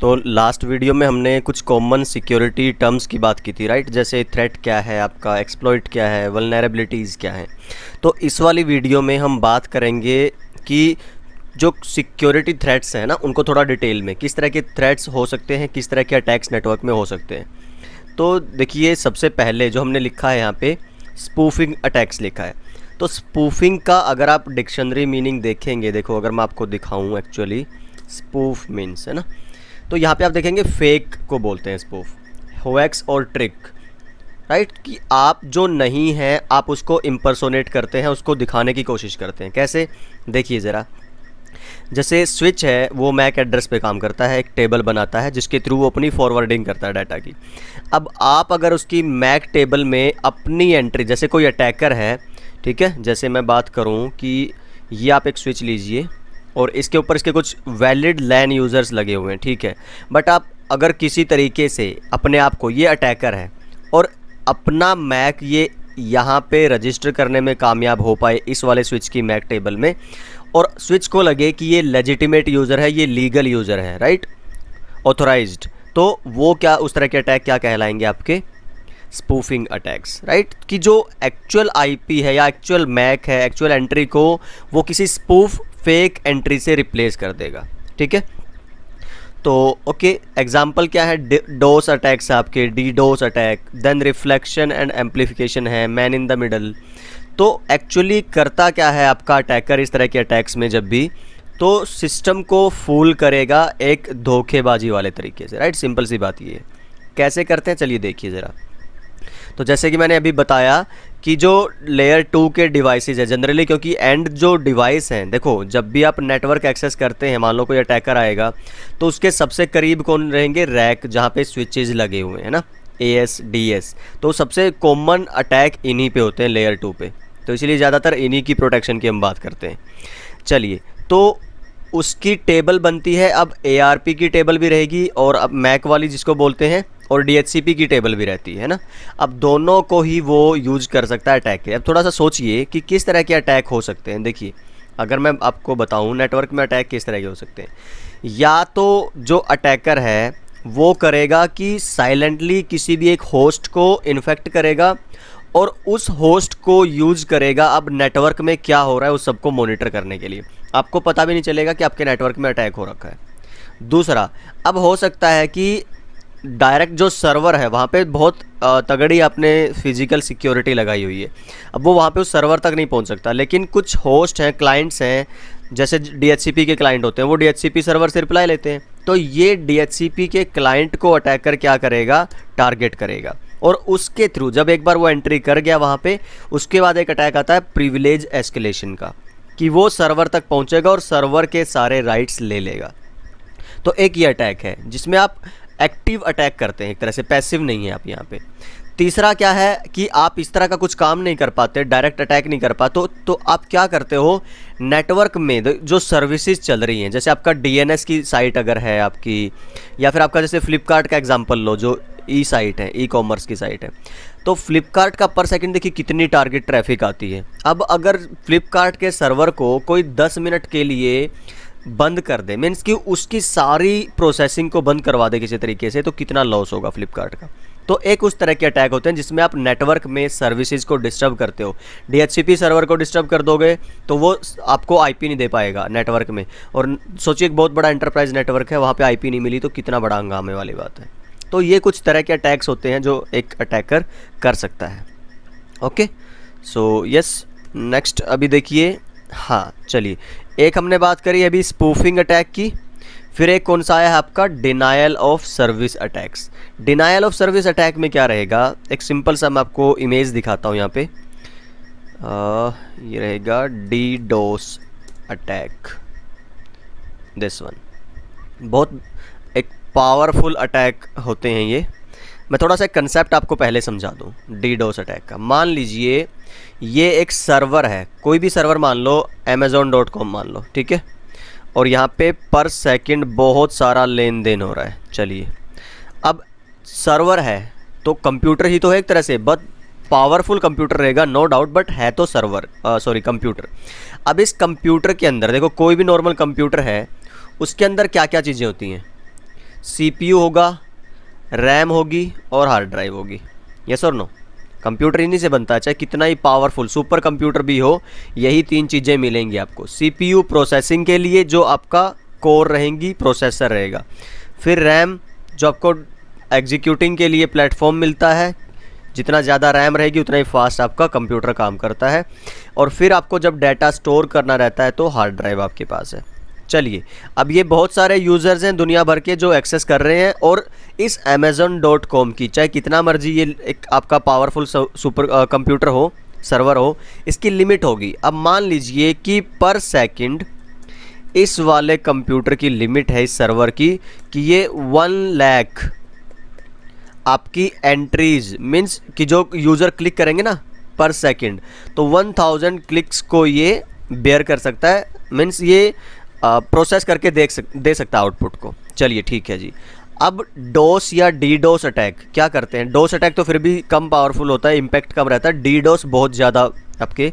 तो last video में हमने कुछ कॉमन सिक्योरिटी टर्म्स की बात की थी, राइट। जैसे थ्रेट क्या है आपका, एक्सप्लॉइट क्या है, वल्नरेबिलिटीज़ क्या हैं। तो इस वाली वीडियो में हम बात करेंगे कि जो सिक्योरिटी थ्रेट्स हैं ना, उनको थोड़ा डिटेल में, किस तरह के थ्रेट्स हो सकते हैं, किस तरह के अटैक्स नेटवर्क में हो सकते हैं। तो देखिए, सबसे पहले जो हमने लिखा है यहाँ पे स्पूफिंग अटैक्स लिखा है। तो स्पूफिंग का अगर आप डिक्शनरी मीनिंग देखेंगे, देखो अगर मैं आपको दिखाऊँ, एक्चुअली स्पूफ मीन्स है ना, तो यहाँ पे आप देखेंगे फेक को बोलते हैं स्पूफ, होएक्स और ट्रिक, राइट। कि आप जो नहीं है आप उसको इम्पर्सोनेट करते हैं, उसको दिखाने की कोशिश करते हैं। कैसे, देखिए ज़रा। जैसे स्विच है वो मैक एड्रेस पे काम करता है, एक टेबल बनाता है जिसके थ्रू वो अपनी फॉरवर्डिंग करता है डाटा की। अब आप अगर उसकी मैक टेबल में अपनी एंट्री, जैसे कोई अटैकर है, ठीक है, जैसे मैं बात करूं कि ये आप एक स्विच लीजिए और इसके ऊपर इसके कुछ वैलिड लैन यूज़र्स लगे हुए हैं, ठीक है। बट आप अगर किसी तरीके से अपने आप को, ये अटैकर है, और अपना मैक ये यहाँ पे रजिस्टर करने में कामयाब हो पाए इस वाले स्विच की मैक टेबल में, और स्विच को लगे कि ये लेजिटिमेट यूज़र है, ये लीगल यूज़र है, राइट, ऑथोराइज्ड, तो वो क्या, उस तरह के अटैक क्या कहलाएंगे, आपके स्पूफिंग अटैक्स, राइट। कि जो एक्चुअल आईपी है या एक्चुअल मैक है, एक्चुअल एंट्री को वो किसी स्पूफ फेक एंट्री से रिप्लेस कर देगा, ठीक है। तो ओके, एग्जाम्पल क्या है, डोस अटैक्स आपके, D DoS attack, then reflection and amplification है, मैन इन द मिडल। तो एक्चुअली करता क्या है आपका अटैकर इस तरह के अटैक्स में, जब भी तो सिस्टम को फूल करेगा एक धोखेबाजी वाले तरीके से, राइट। सिंपल सी बात ये है। कैसे करते हैं, चलिए देखिए ज़रा। तो जैसे कि मैंने अभी बताया कि जो लेयर 2 के डिवाइसेस है जनरली, क्योंकि एंड जो डिवाइस हैं, देखो जब भी आप नेटवर्क एक्सेस करते हैं, मान लो कोई अटैकर आएगा तो उसके सबसे करीब कौन रहेंगे, रैक, जहाँ पे स्विचेस लगे हुए हैं ना, AS DS। तो सबसे कॉमन अटैक इन्हीं पे होते हैं, लेयर 2 पे। तो इसलिए ज़्यादातर इन्हीं की प्रोटेक्शन की हम बात करते हैं। चलिए, तो उसकी टेबल बनती है, अब ARP की टेबल भी रहेगी और अब मैक वाली जिसको बोलते हैं, और DHCP की टेबल भी रहती है ना। अब दोनों को ही वो यूज कर सकता है अटैक के। अब थोड़ा सा सोचिए कि किस तरह के अटैक हो सकते हैं। देखिए, अगर मैं आपको बताऊं नेटवर्क में अटैक किस तरह के हो सकते हैं, या तो जो अटैकर है वो करेगा कि साइलेंटली किसी भी एक होस्ट को इन्फेक्ट करेगा और उस होस्ट को यूज करेगा अब नेटवर्क में क्या हो रहा है उस सबको मॉनिटर करने के लिए। आपको पता भी नहीं चलेगा कि आपके नेटवर्क में अटैक हो रखा है। दूसरा, अब हो सकता है कि डायरेक्ट जो सर्वर है वहाँ पे बहुत तगड़ी आपने फिजिकल सिक्योरिटी लगाई हुई है, अब वो वहाँ पे उस सर्वर तक नहीं पहुँच सकता, लेकिन कुछ होस्ट हैं, क्लाइंट्स हैं, जैसे DHCP के क्लाइंट होते हैं, वो DHCP सर्वर से रिप्लाई लेते हैं। तो ये DHCP के क्लाइंट को अटैकर क्या करेगा, टारगेट करेगा, और उसके थ्रू जब एक बार वो एंट्री कर गया वहाँ पे, उसके बाद एक अटैक आता है प्रिविलेज एस्केलेशन का, कि वो सर्वर तक पहुँचेगा और सर्वर के सारे राइट्स ले लेगा। तो एक ये अटैक है जिसमें आप एक्टिव अटैक करते हैं, एक तरह से पैसिव नहीं है आप यहाँ पे। तीसरा क्या है कि आप इस तरह का कुछ काम नहीं कर पाते, डायरेक्ट अटैक नहीं कर पाते, तो आप क्या करते हो, नेटवर्क में जो सर्विसेज चल रही हैं, जैसे आपका DNS की साइट अगर है आपकी, या फिर आपका जैसे फ्लिपकार्ट का एग्जांपल लो, जो साइट है, कॉमर्स की साइट है, तो फ्लिपकार्ट का पर सेकंड देखिए कितनी टारगेट ट्रैफिक आती है। अब अगर फ्लिपकार्ट के सर्वर को कोई 10 मिनट के लिए बंद कर दे, मीन्स कि उसकी सारी प्रोसेसिंग को बंद करवा दे किसी तरीके से, तो कितना लॉस होगा फ्लिपकार्ट का। तो एक उस तरह के अटैक होते हैं जिसमें आप नेटवर्क में सर्विसेज को डिस्टर्ब करते हो। DHCP सर्वर को डिस्टर्ब कर दोगे तो वो आपको IP नहीं दे पाएगा नेटवर्क में, और सोचिए एक बहुत बड़ा एंटरप्राइज नेटवर्क है, वहाँ पे IP नहीं मिली तो कितना बड़ा हंगामे वाली बात है। तो ये कुछ तरह के अटैक्स होते हैं जो एक अटैकर कर सकता है। ओके, सो यस, नेक्स्ट अभी देखिए। हाँ चलिए, एक हमने बात करी अभी स्पूफिंग अटैक की, फिर एक कौन सा आया है आपका, denial of service attacks. Denial of service attack में क्या रहेगा, एक सिंपल सा मैं आपको इमेज दिखाता हूँ यहाँ पे। ये रहेगा DDoS अटैक, दिस वन। बहुत एक पावरफुल अटैक होते हैं ये। मैं थोड़ा सा कंसेप्ट आपको पहले समझा दूँ DDoS अटैक का। मान लीजिए ये एक सर्वर है, कोई भी सर्वर मान लो, amazon.com मान लो, ठीक है, और यहाँ पे पर सेकंड बहुत सारा लेन देन हो रहा है। चलिए, अब सर्वर है तो कंप्यूटर ही तो है एक तरह से, बहुत पावरफुल कंप्यूटर रहेगा नो डाउट, बट है तो सर्वर, सॉरी कंप्यूटर। अब इस कंप्यूटर के अंदर देखो, कोई भी नॉर्मल कंप्यूटर है, उसके अंदर क्या क्या चीज़ें होती हैं, सीपीयू होगा, रैम होगी और हार्ड ड्राइव होगी। यस और नो? कंप्यूटर इन्हीं से बनता है, चाहे कितना ही पावरफुल सुपर कंप्यूटर भी हो, यही तीन चीज़ें मिलेंगी आपको। सीपीयू प्रोसेसिंग के लिए जो आपका कोर रहेंगी, प्रोसेसर रहेगा। फिर रैम जो आपको एग्जीक्यूटिंग के लिए प्लेटफॉर्म मिलता है, जितना ज़्यादा रैम रहेगी उतना ही फास्ट आपका कंप्यूटर काम करता है। और फिर आपको जब डाटा स्टोर करना रहता है तो हार्ड ड्राइव आपके पास है। चलिए, अब ये बहुत सारे यूज़र्स हैं दुनिया भर के जो एक्सेस कर रहे हैं, और इस amazon.com की चाहे कितना मर्जी ये एक आपका पावरफुल सुपर कंप्यूटर हो, सर्वर हो, इसकी लिमिट होगी। अब मान लीजिए कि पर सेकंड इस वाले कंप्यूटर की लिमिट है इस सर्वर की कि ये 1 लाख आपकी एंट्रीज मीन्स कि जो यूज़र क्लिक करेंगे ना पर सेकंड, तो 1000 क्लिक्स को ये बेयर कर सकता है, मीन्स ये प्रोसेस करके दे सकता है आउटपुट को। चलिए ठीक है जी। अब डोस या डीडोस अटैक क्या करते हैं? डोस अटैक तो फिर भी कम पावरफुल होता है, इम्पैक्ट कम रहता है। डीडोस बहुत ज़्यादा आपके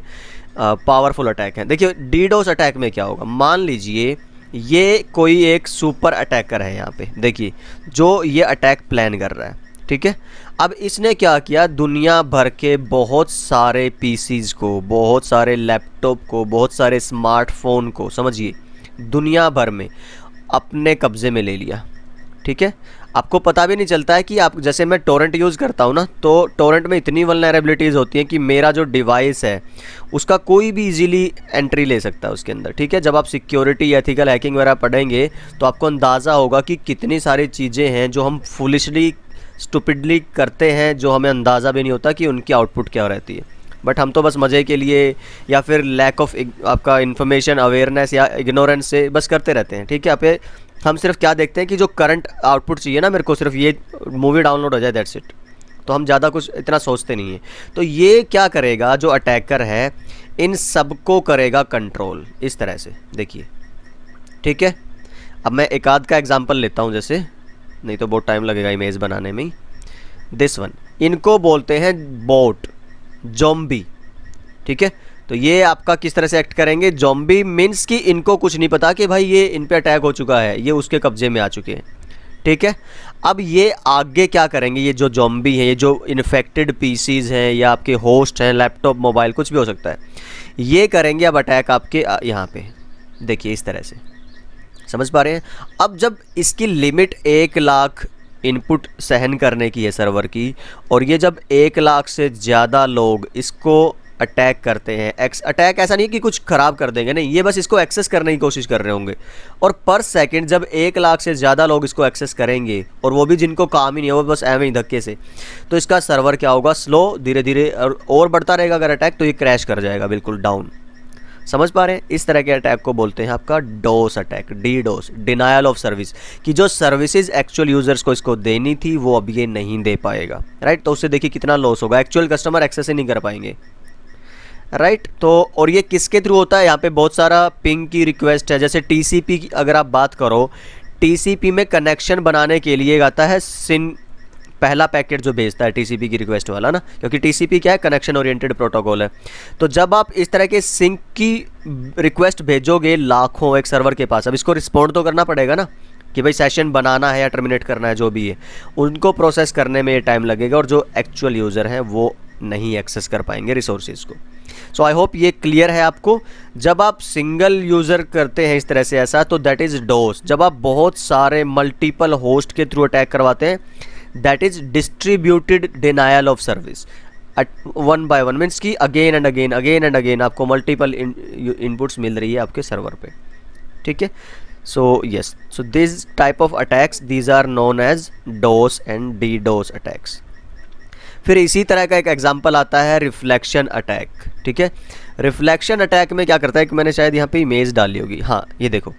पावरफुल अटैक हैं। देखिए डीडोस अटैक में क्या होगा, मान लीजिए ये कोई एक सुपर अटैकर है यहाँ पे, देखिए जो ये अटैक प्लान कर रहा है, ठीक है। अब इसने क्या किया, दुनिया भर के बहुत सारे पीसीज़ को, बहुत सारे लैपटॉप को, बहुत सारे स्मार्टफोन को, समझिए दुनिया भर में अपने कब्ज़े में ले लिया, ठीक है। आपको पता भी नहीं चलता है कि आप, जैसे मैं टोरेंट यूज़ करता हूँ ना, तो टोरेंट में इतनी वल्नरेबिलिटीज़ होती हैं कि मेरा जो डिवाइस है उसका कोई भी इजीली एंट्री ले सकता है उसके अंदर, ठीक है। जब आप सिक्योरिटी, एथिकल हैकिंग वगैरह पढ़ेंगे तो आपको अंदाज़ा होगा कि कितनी सारी चीज़ें हैं जो हम फुलिशली, स्टूपिडली करते हैं, जो हमें अंदाज़ा भी नहीं होता कि उनकी आउटपुट क्या रहती है। बट हम तो बस मज़े के लिए या फिर लैक ऑफ आपका इन्फॉर्मेशन अवेयरनेस या इग्नोरेंस से बस करते रहते हैं, ठीक है। आप हम सिर्फ क्या देखते हैं कि जो करंट आउटपुट चाहिए ना मेरे को, सिर्फ ये मूवी डाउनलोड हो जाए, दैट्स इट। तो हम ज़्यादा कुछ इतना सोचते नहीं हैं। तो ये क्या करेगा, जो अटैकर है इन सब को करेगा कंट्रोल इस तरह से, देखिए ठीक है। अब मैं एक आध का एग्जांपल लेता हूँ, जैसे नहीं तो बहुत टाइम लगेगा इमेज बनाने में ही। दिस वन, इनको बोलते हैं बोट, ज़ॉम्बी, ठीक है। तो ये आपका किस तरह से एक्ट करेंगे, ज़ॉम्बी मीन्स कि इनको कुछ नहीं पता कि भाई ये इन पे अटैक हो चुका है, ये उसके कब्जे में आ चुके हैं, ठीक है। अब ये आगे क्या करेंगे, ये जो ज़ॉम्बी हैं, ये जो इन्फेक्टेड पीसीज़ हैं या आपके होस्ट हैं, लैपटॉप, मोबाइल, कुछ भी हो सकता है, ये करेंगे अब अटैक आपके यहाँ पे, देखिए इस तरह से, समझ पा रहे हैं। अब जब इसकी लिमिट 1 लाख इनपुट सहन करने की है सर्वर की, और ये जब 1 लाख से ज़्यादा लोग इसको अटैक करते हैं, अटैक ऐसा नहीं कि कुछ ख़राब कर देंगे, नहीं, ये बस इसको एक्सेस करने की कोशिश कर रहे होंगे। और पर सेकंड जब 1 लाख से ज़्यादा लोग इसको एक्सेस करेंगे, और वो भी जिनको काम ही नहीं है, वो बस एवं ही धक्के से, तो इसका सर्वर क्या होगा, स्लो, धीरे धीरे और बढ़ता रहेगा अगर अटैक, तो ये क्रैश कर जाएगा, बिल्कुल डाउन। समझ पा रहे हैं? इस तरह के अटैक को बोलते हैं आपका DoS attack, DDoS, denial of service, कि जो सर्विसेज एक्चुअल यूजर्स को इसको देनी थी वो अब ये नहीं दे पाएगा, राइट। तो उससे देखिए कितना लॉस होगा, एक्चुअल कस्टमर एक्सेस ही नहीं कर पाएंगे, राइट। तो और ये किसके थ्रू होता है, यहाँ पे बहुत सारा पिंग की रिक्वेस्ट है, जैसे टीसीपी की अगर आप बात करो, टीसीपी में कनेक्शन बनाने के लिए आता है सिन, पहला पैकेट जो भेजता है टीसीपी की रिक्वेस्ट वाला ना, क्योंकि टीसीपी क्या है, कनेक्शन ओरिएंटेड प्रोटोकॉल है। तो जब आप इस तरह के सिंक की रिक्वेस्ट भेजोगे लाखों एक सर्वर के पास, अब इसको रिस्पॉन्ड तो करना पड़ेगा ना कि भाई सेशन बनाना है या टर्मिनेट करना है, जो भी है, उनको प्रोसेस करने में ये टाइम लगेगा, और जो एक्चुअल यूज़र हैं वो नहीं एक्सेस कर पाएंगे रिसोर्सेज को। सो आई होप ये क्लियर है आपको। जब आप सिंगल यूज़र करते हैं इस तरह से ऐसा, तो दैट इज़ डोस। जब आप बहुत सारे मल्टीपल होस्ट के थ्रू अटैक करवाते हैं, that is distributed denial of service, 1 by 1 means कि अगेन एंड अगेन आपको मल्टीपल इनपुट्स मिल रही है आपके सर्वर पे, ठीक है। So yes, so this type of attacks, these are known as DoS and DDoS attacks. फिर इसी तरह का एक एग्जांपल आता है रिफ्लेक्शन अटैक, ठीक है। रिफ्लेक्शन अटैक में क्या करता है कि मैंने शायद यहाँ पे इमेज डाली होगी, हाँ ये देखो,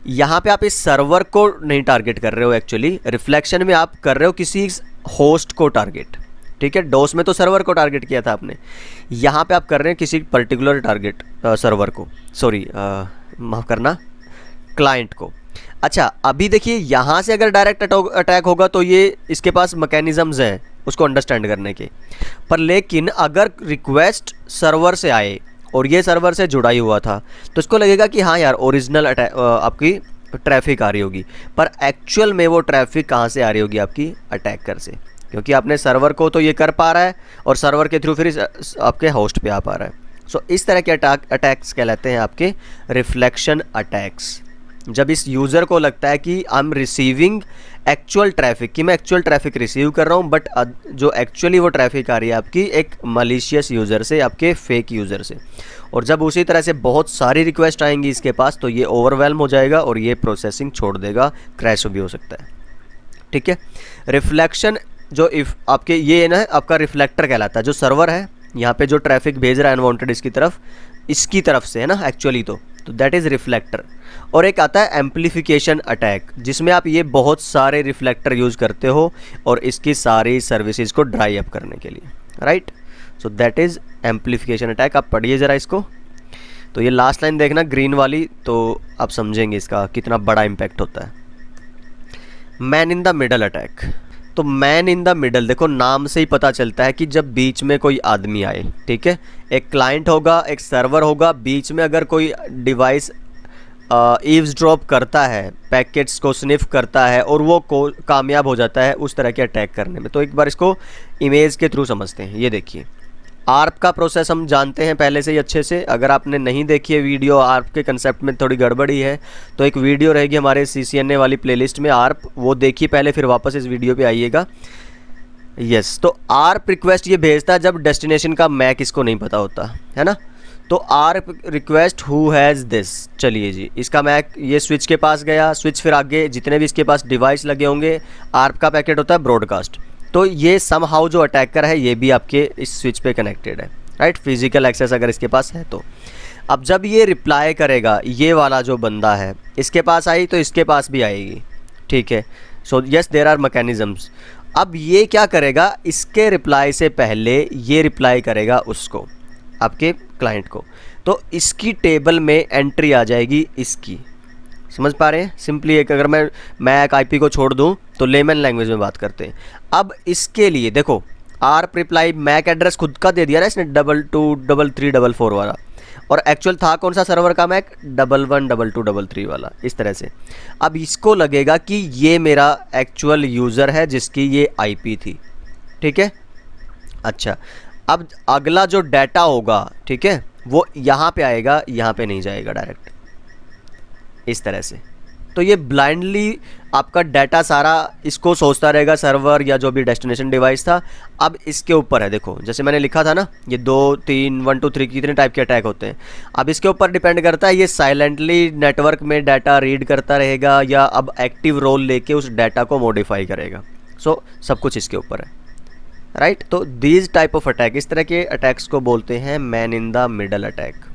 यहाँ पे आप इस सर्वर को नहीं टारगेट कर रहे हो, एक्चुअली रिफ्लेक्शन में आप कर रहे हो किसी होस्ट को टारगेट, ठीक है। डोस में तो सर्वर को टारगेट किया था आपने, यहाँ पे आप कर रहे हैं किसी पर्टिकुलर टारगेट सर्वर को, सॉरी माफ़ करना, क्लाइंट को। अच्छा अभी देखिए यहाँ से अगर डायरेक्ट अटैक होगा तो ये इसके पास मैकेनिज़म्स हैं उसको अंडरस्टैंड करने के, पर लेकिन अगर रिक्वेस्ट सर्वर से आए और ये सर्वर से जुड़ा ही हुआ था, तो इसको लगेगा कि हाँ यार ओरिजिनल अटैक आपकी ट्रैफिक आ रही होगी, पर एक्चुअल में वो ट्रैफिक कहाँ से आ रही होगी? आपकी अटैकर से, क्योंकि आपने सर्वर को तो ये कर पा रहा है और सर्वर के थ्रू फिर आपके होस्ट पे आ पा रहा है। सो इस तरह के अटैक्स कहलाते हैं आपके रिफ्लेक्शन अटैक्स। जब इस यूज़र को लगता है कि I am receiving actual traffic, कि मैं एक्चुअल ट्रैफिक रिसीव कर रहा हूँ, बट जो एक्चुअली वो ट्रैफिक आ रही है आपकी एक मलिशियस यूज़र से, आपके फेक यूज़र से। और जब उसी तरह से बहुत सारी रिक्वेस्ट आएंगी इसके पास, तो ये ओवरवेल्म हो जाएगा और ये प्रोसेसिंग छोड़ देगा, क्रैश भी हो सकता है। ठीक है। रिफ्लेक्शन जो इफ आपके ये ना आपका रिफ्लेक्टर कहलाता है। जो सर्वर है यहाँ पे जो ट्रैफिक भेज रहा है अनवांटेड इसकी तरफ से है ना एक्चुअली, तो दैट इज़ रिफ्लेक्टर। और एक आता है एम्पलीफिकेशन अटैक, जिसमें आप ये बहुत सारे रिफ्लेक्टर यूज़ करते हो और इसकी सारी सर्विसेज को ड्राई अप करने के लिए, right. So that is amplification attack. आप पढ़िए ज़रा इसको। तो ये लास्ट लाइन देखना ग्रीन वाली, तो आप समझेंगे इसका कितना बड़ा इम्पैक्ट होता है। Man in the middle attack. तो मैन इन द मिडल, देखो नाम से ही पता चलता है कि जब बीच में कोई आदमी आए, ठीक है, एक क्लाइंट होगा, एक सर्वर होगा, बीच में अगर कोई डिवाइस ईव्सड्रॉप करता है, पैकेट्स को स्निफ करता है और वो कामयाब हो जाता है उस तरह के अटैक करने में। तो एक बार इसको इमेज के थ्रू समझते हैं। ये देखिए, आर्प का प्रोसेस हम जानते हैं पहले से ही अच्छे से। अगर आपने नहीं देखी है वीडियो, आर्प के कंसेप्ट में थोड़ी गड़बड़ी है, तो एक वीडियो रहेगी हमारे CCNA वाली प्लेलिस्ट में आर्प, वो देखिए पहले, फिर वापस इस वीडियो पे आइएगा। यस, तो आर्प रिक्वेस्ट ये भेजता है जब डेस्टिनेशन का मैक इसको नहीं पता होता है ना। तो ARP request who has this, चलिए जी, इसका मैक ये स्विच के पास गया, स्विच फिर आगे जितने भी इसके पास डिवाइस लगे होंगे, आर्प का पैकेट होता है ब्रॉडकास्ट। तो ये समहाउ जो अटैकर है ये भी आपके इस स्विच पे कनेक्टेड है, राइट, फिजिकल एक्सेस अगर इसके पास है तो। अब जब ये रिप्लाई करेगा, ये वाला जो बंदा है इसके पास आई तो इसके पास भी आएगी, ठीक है। So yes, there are mechanisms. अब ये क्या करेगा, इसके रिप्लाई से पहले ये रिप्लाई करेगा उसको, आपके क्लाइंट को, तो इसकी टेबल में एंट्री आ जाएगी इसकी। समझ पा रहे हैं? सिंपली एक, अगर मैं मैक IP को छोड़ दूं तो लेमन लैंग्वेज में बात करते हैं। अब इसके लिए देखो, आर्प रिप्लाई मैक एड्रेस खुद का दे दिया ना इसने, 223344 वाला, और एक्चुअल था कौन सा सर्वर का मैक, 112233 वाला, इस तरह से। अब इसको लगेगा कि ये मेरा एक्चुअल यूज़र है जिसकी ये IP थी, ठीक है। अच्छा, अब अगला जो डाटा होगा, ठीक है, वो यहाँ पे आएगा, यहाँ पे नहीं जाएगा डायरेक्ट, इस तरह से। तो ये ब्लाइंडली आपका डाटा सारा इसको सोचता रहेगा, सर्वर या जो भी डेस्टिनेशन डिवाइस था। अब इसके ऊपर है, देखो जैसे मैंने लिखा था ना, ये 2 3 1 2 3 कितने टाइप के अटैक होते हैं। अब इसके ऊपर डिपेंड करता है ये साइलेंटली नेटवर्क में डाटा रीड करता रहेगा या अब एक्टिव रोल लेके उस डाटा को मॉडिफाई करेगा। सो सब कुछ इसके ऊपर है, राइट। तो दीज टाइप ऑफ अटैक, इस तरह के अटैक्स को बोलते हैं man in the middle attack.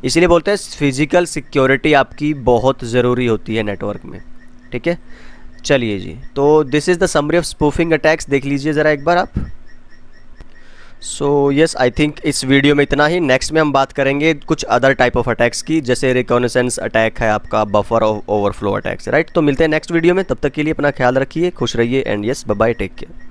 इसीलिए बोलते हैं फिजिकल सिक्योरिटी आपकी बहुत ज़रूरी होती है नेटवर्क में, ठीक है। चलिए जी, तो this is the summary of spoofing attacks, देख लीजिए ज़रा एक बार आप। सो यस, आई थिंक इस वीडियो में इतना ही। नेक्स्ट में हम बात करेंगे कुछ अदर टाइप ऑफ अटैक्स की, जैसे रिकॉग्निसेंस अटैक है आपका, बफर ओवरफ्लो अटैक्स, राइट। तो मिलते हैं नेक्स्ट वीडियो में, तब तक के लिए अपना ख्याल रखिए, खुश रहिए, and yes, bye bye, take care.